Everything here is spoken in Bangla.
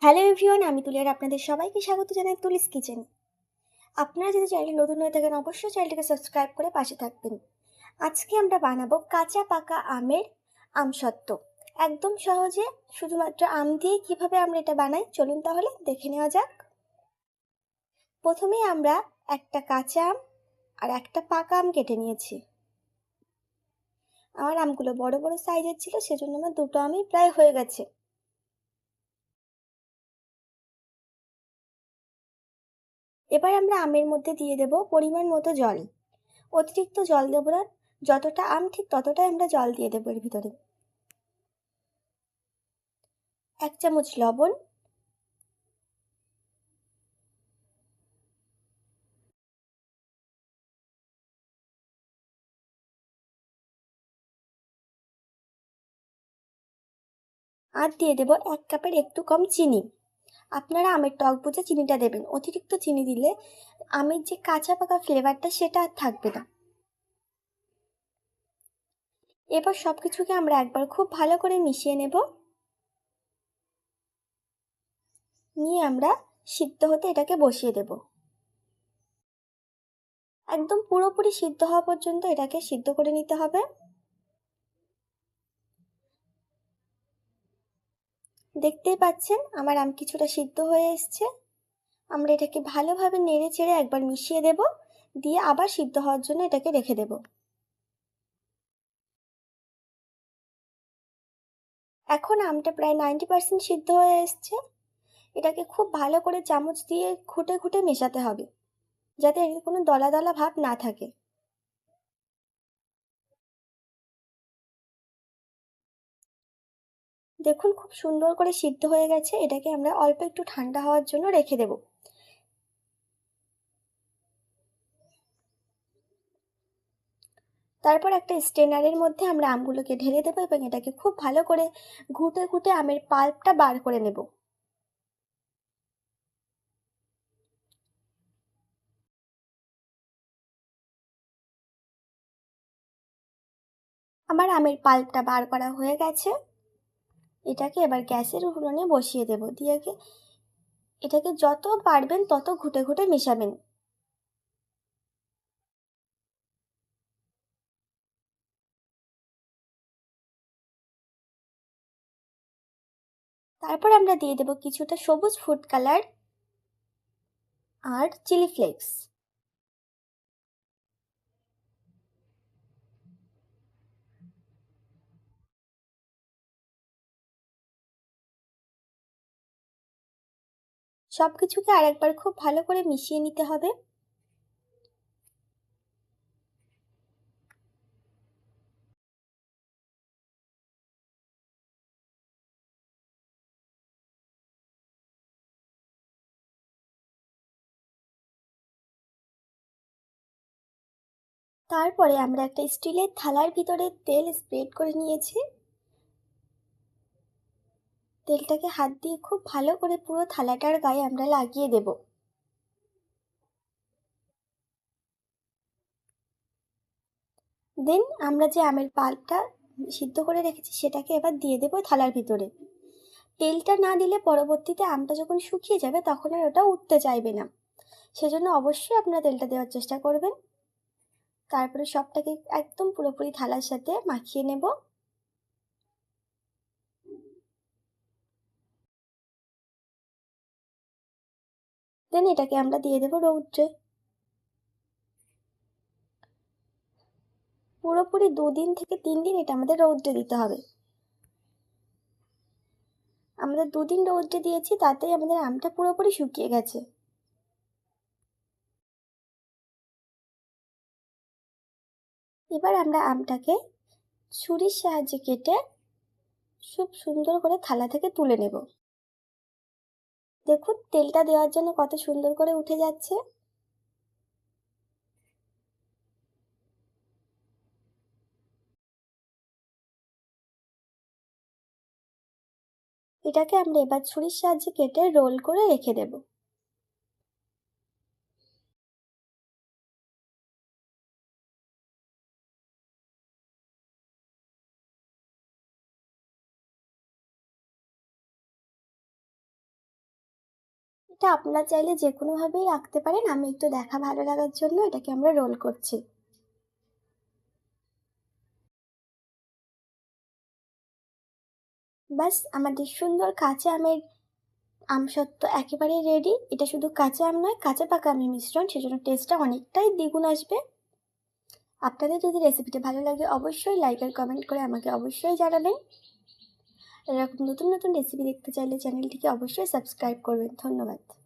হ্যালো এভরিওয়ান, আমি তুলি আর আপনাদের সবাইকে স্বাগত জানাই তুলিস কিচেন। আপনারা যদি চ্যানেলে নতুন হয়ে থাকেন অবশ্যই চ্যানেলটাকে সাবস্ক্রাইব করে পাশে থাকবেন। আজকে আমরা বানাবো কাঁচা পাকা আমের আমসত্ত্ব। একদম সহজে শুধুমাত্র আম দিয়ে কিভাবে আমরা এটা বানাই চলুন তাহলে দেখে নেওয়া যাক। প্রথমেই আমরা একটা কাঁচা আম আর একটা পাকা আম কেটে নিয়েছি। আমার আমগুলো বড় বড় সাইজের ছিল, সেজন্য আমার দুটো আমই প্রায় হয়ে গেছে। এবার আমরা আমের মধ্যে দিয়ে দেব পরিমাণ মতো জল। অতিরিক্ত জল দেব না, যতটা আম ঠিক ততটাই আমরা জল দিয়ে দেবো এর ভিতরে। 1 চামচ লবণ, আর দিয়ে দেব 1 কাপের একটু কম চিনি। আপনারা আমের টক বুঝে চিনিটা দেবেন, অতিরিক্ত চিনি দিলে আমের যে কাঁচা পাকা ফ্লেভারটা সেটা আর থাকবে না। এবার সবকিছুকে আমরা একবার খুব ভালো করে মিশিয়ে নেব, নিয়ে আমরা সিদ্ধ হতে এটাকে বসিয়ে দেব। একদম পুরোপুরি সিদ্ধ হওয়া পর্যন্ত এটাকে সিদ্ধ করে নিতে হবে। দেখতেই পাচ্ছেন আমার আম কিছুটা সিদ্ধ হয়ে এসছে। আমরা এটাকে ভালোভাবে নেড়ে চেড়ে একবার মিশিয়ে দেব, দিয়ে আবার সিদ্ধ হওয়ার জন্য এটাকে রেখে দেব। এখন আমটা প্রায় 90% সিদ্ধ হয়ে এসছে। এটাকে খুব ভালো করে চামচ দিয়ে ঘুটে ঘুটে মেশাতে হবে, যাতে এর কোনো দলা দলা ভাব না থাকে। দেখুন খুব সুন্দর করে সিদ্ধ হয়ে গেছে। এটাকে আমরা অল্প একটু ঠান্ডা হওয়ার জন্য রেখে দেব। তারপর একটা স্ট্রেনারের মধ্যে আমরা আমগুলোকে ঢেলে দেবো এবং এটাকে খুব ভালো করে ঘুটে ঘুটে আমের পাল্পটা বার করে নেব। আমার আমের পাল্পটা বার করা হয়ে গেছে। এটাকে এবার গ্যাসের উনুনে বসিয়ে দেব, দিয়ে এটাকে যত পারবেন তত ঘুটে ঘুটে মেশাবেন। তারপর আমরা দিয়ে দেব কিছুটা সবুজ ফুড কালার আর চিলি ফ্লেক্স। সবকিছুকে আরেকবার খুব ভালো করে মিশিয়ে নিতে হবে। তারপরে আমরা একটা স্টিলের থালার ভিতরে তেল স্প্রেড করে নিয়েছি। তেলটাকে হাত দিয়ে খুব ভালো করে পুরো থালাটার গায়ে আমরা লাগিয়ে দেব। দেন আমরা যে আমের পাল্পটা সিদ্ধ করে রেখেছি সেটাকে এবার দিয়ে দেবো থালার ভিতরে। তেলটা না দিলে পরবর্তীতে আমটা যখন শুকিয়ে যাবে তখন আর ওটা উঠতে চাইবে না, সেজন্য অবশ্যই আপনারা তেলটা দেওয়ার চেষ্টা করবেন। তারপরে সবটাকে একদম পুরোপুরি থালার সাথে মাখিয়ে নেব। দেন এটাকে আমরা দিয়ে দেবো রৌদ্রে। পুরোপুরি 2 দিন থেকে 3 দিন এটা আমাদের রৌদ্রে দিতে হবে। আমাদের 2 দিন রৌদ্রে দিয়েছি, তাতেই আমাদের আমটা পুরোপুরি শুকিয়ে গেছে। এবার আমরা আমটাকে ছুরির সাহায্যে কেটে খুব সুন্দর করে থালা থেকে তুলে নেব। দেখুন তেলটা দেওয়ার জন্য কত সুন্দর করে উঠে যাচ্ছে। এটাকে আমরা এবার ছুরির সাহায্যে কেটে রোল করে রেখে দেব। এটা আপনারা চাইলে যে কোনোভাবেই রাখতে পারেন। আমি একটু দেখা ভালো লাগার জন্য এটাকে আমরা রোল করছি। ব্যাস আমাদের সুন্দর কাঁচা আমের আমসত্ত্ব একেবারে রেডি। এটা শুধু কাঁচা আম নয়, কাঁচা পাকা আমের মিশ্রণ, সেজন্য টেস্টটা অনেকটাই দ্বিগুণ আসবে। আপনাদের যদি রেসিপিটা ভালো লাগে অবশ্যই লাইক আর কমেন্ট করে আমাকে অবশ্যই জানাবেন। এরকম নতুন নতুন রেসিপি দেখতে চাইলে চ্যানেলটিকে অবশ্যই সাবস্ক্রাইব করবেন। ধন্যবাদ।